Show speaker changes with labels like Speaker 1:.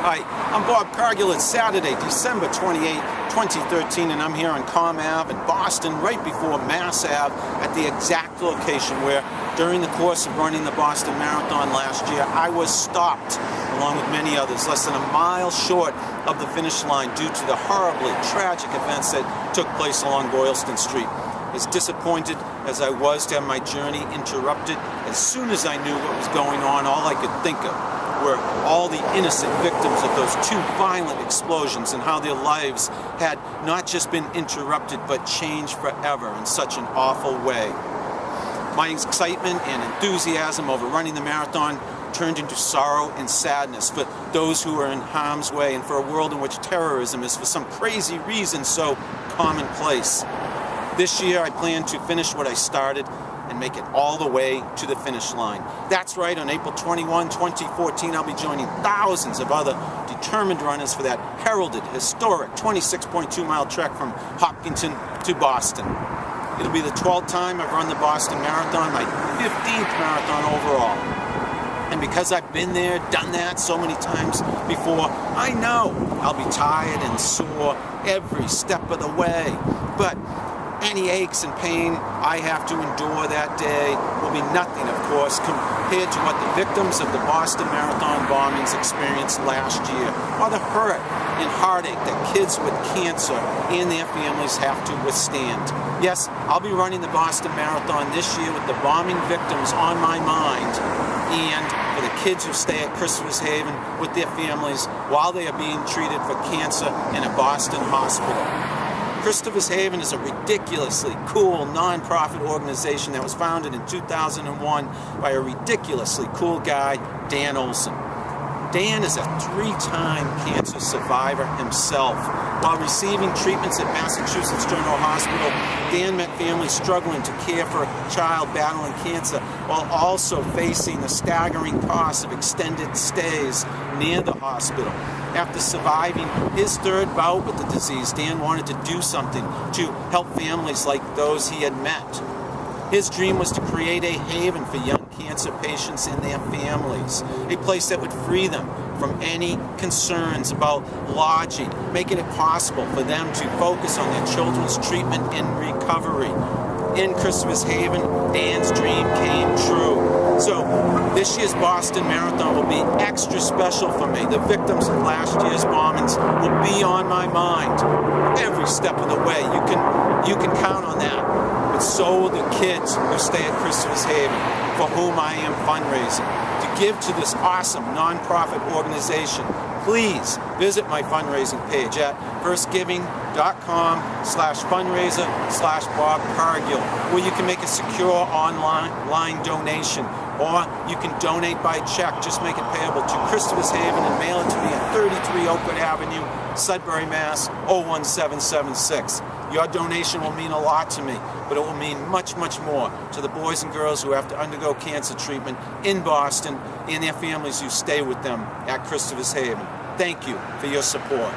Speaker 1: Hi, I'm Bob Cargill. It's Saturday, December 28, 2013, and I'm here on Comm Ave in Boston, right before Mass Ave, at the exact location where, during the course of running the Boston Marathon last year, I was stopped, along with many others, less than a mile short of the finish line due to the horribly tragic events that took place along Boylston Street. As disappointed as I was to have my journey interrupted, as soon as I knew what was going on, all I could think of were all the innocent victims of those two violent explosions and how their lives had not just been interrupted but changed forever in such an awful way. My excitement and enthusiasm over running the marathon turned into sorrow and sadness for those who are in harm's way and for a world in which terrorism is for some crazy reason so commonplace. This year I plan to finish what I started and make it all the way to the finish line. That's right, on April 21, 2014, I'll be joining thousands of other determined runners for that heralded, historic 26.2-mile trek from Hopkinton to Boston. It'll be the 12th time I've run the Boston Marathon, my 15th marathon overall. And because I've been there, done that so many times before, I know I'll be tired and sore every step of the way. But any aches and pain I have to endure that day will be nothing, of course, compared to what the victims of the Boston Marathon bombings experienced last year, or the hurt and heartache that kids with cancer and their families have to withstand. Yes, I'll be running the Boston Marathon this year with the bombing victims on my mind, and for the kids who stay at Christopher's Haven with their families while they are being treated for cancer in a Boston hospital. Christopher's Haven is a ridiculously cool non-profit organization that was founded in 2001 by a ridiculously cool guy, Dan Olson. Dan is a 3-time cancer survivor himself. While receiving treatments at Massachusetts General Hospital, Dan met families struggling to care for a child battling cancer while also facing the staggering cost of extended stays near the hospital. After surviving his third bout with the disease, Dan wanted to do something to help families like those he had met. His dream was to create a haven for young cancer patients and their families, a place that would free them from any concerns about lodging, making it possible for them to focus on their children's treatment and recovery. In Christopher's Haven, Dan's dream came true. So this year's Boston Marathon will be extra special for me. The victims of last year's bombings will be on my mind every step of the way. You can count on that. But so will the kids who stay at Christopher's Haven, for whom I am fundraising. To give to this awesome nonprofit organization, please visit my fundraising page at firstgiving.com/fundraiser/Bob Cargill, where you can make a secure online donation, or you can donate by check. Just make it payable to Christopher's Haven and mail it to me at 33 Oakwood Avenue, Sudbury, Mass. 01776. Your donation will mean a lot to me, but it will mean much, much more to the boys and girls who have to undergo cancer treatment in Boston and their families who stay with them at Christopher's Haven. Thank you for your support.